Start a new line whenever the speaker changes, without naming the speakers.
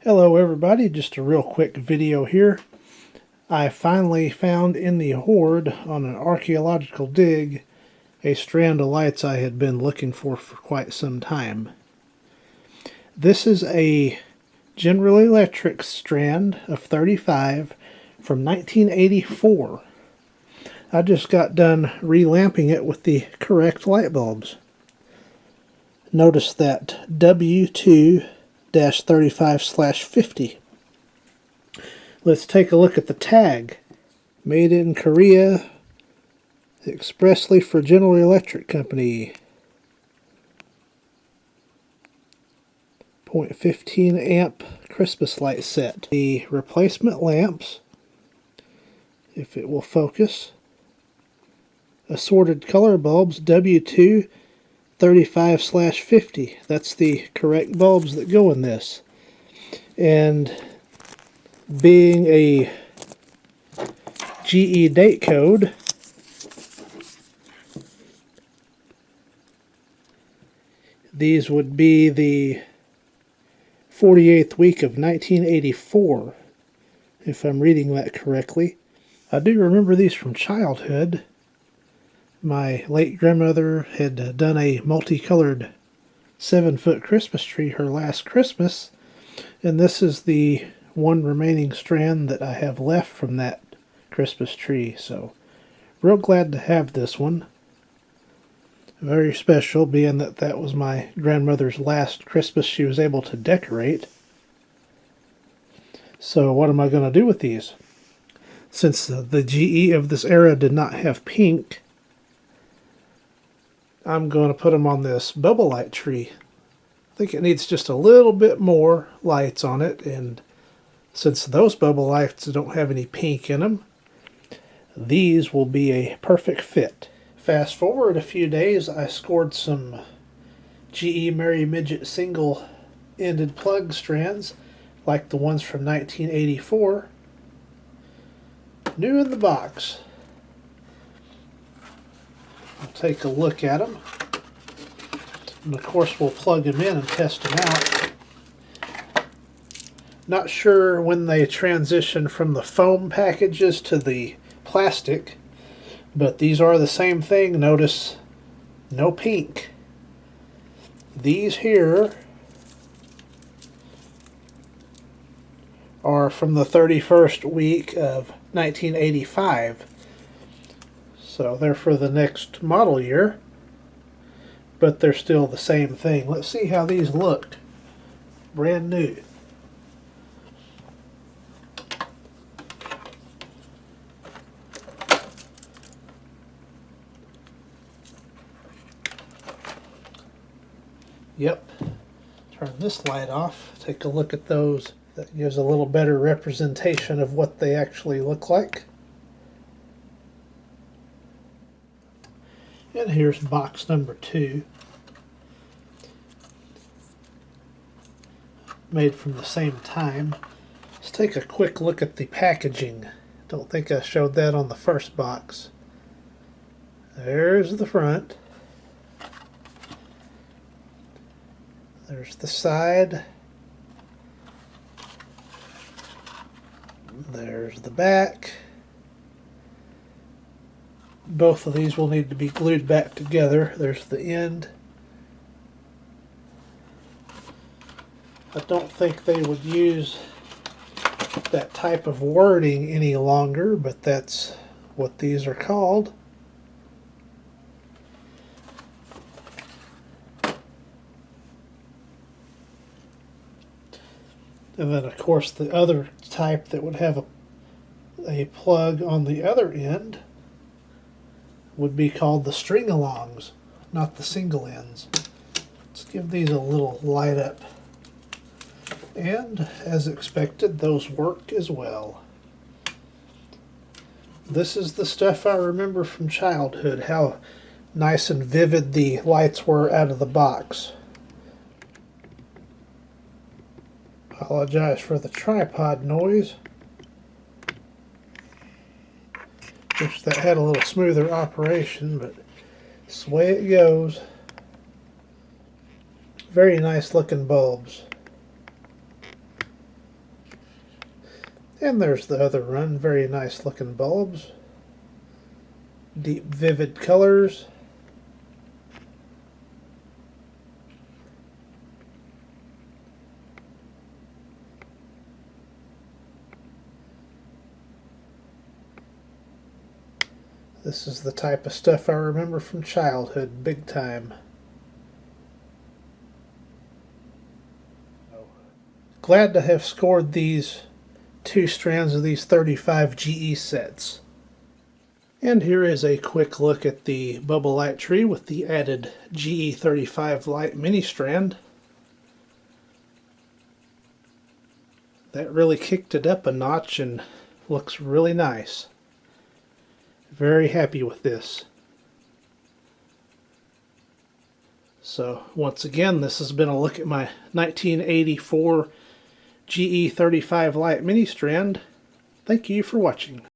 Hello everybody, just a real quick video here. I finally found in the hoard on an archaeological dig a strand of lights I had been looking for quite some time. This is a General Electric strand of 35 from 1984. I just got done relamping it with the correct light bulbs. Notice that W2-35/50. Let's take a look at the tag. Made in Korea, expressly for General Electric Company. 0.15 amp Christmas light set. The replacement lamps, if it will focus. Assorted color bulbs, W2-35/50. That's the correct bulbs that go in this. And being a GE date code, these would be the 48th week of 1984, if I'm reading that correctly. I do remember these from childhood. My late grandmother had done a multicolored 7-foot Christmas tree her last Christmas, and this is the one remaining strand that I have left from that Christmas tree. So, real glad to have this one. Very special, being that that was my grandmother's last Christmas she was able to decorate. So, what am I going to do with these? Since the GE of this era did not have pink, I'm going to put them on this bubble light tree. I think it needs just a little bit more lights on it, and since those bubble lights don't have any pink in them, these will be a perfect fit. Fast forward a few days, I scored some GE Merry Midget single-ended plug strands, like the ones from 1984, new in the box. We'll take a look at them, and of course we'll plug them in and test them out. Not sure when they transition from the foam packages to the plastic, but these are the same thing. Notice no pink. These here are from the 31st week of 1985. So they're for the next model year, but they're still the same thing. Let's see how these look. Brand new. Yep. Turn this light off. Take a look at those. That gives a little better representation of what they actually look like. And here's box number 2. Made from the same time. Let's take a quick look at the packaging. Don't think I showed that on the first box. There's the front. There's the side. There's the back. Both of these will need to be glued back together. There's the end. I don't think they would use that type of wording any longer, but that's what these are called. And then of course the other type that would have a plug on the other end would be called the string-alongs, not the single ends. Let's give these a little light up. And as expected, those work as well. This is the stuff I remember from childhood, how nice and vivid the lights were out of the box. Apologize for the tripod noise. Wish that had a little smoother operation, but it's the way it goes. Very nice looking bulbs. And there's the other run. Very nice looking bulbs. Deep, vivid colors. This is the type of stuff I remember from childhood, big time. Glad to have scored these 2 strands of these 35 GE sets. And here is a quick look at the bubble light tree with the added GE 35 light mini strand. That really kicked it up a notch and looks really nice. Very happy with this. So once again, this has been a look at my 1984 GE 35 light mini strand. Thank you for watching.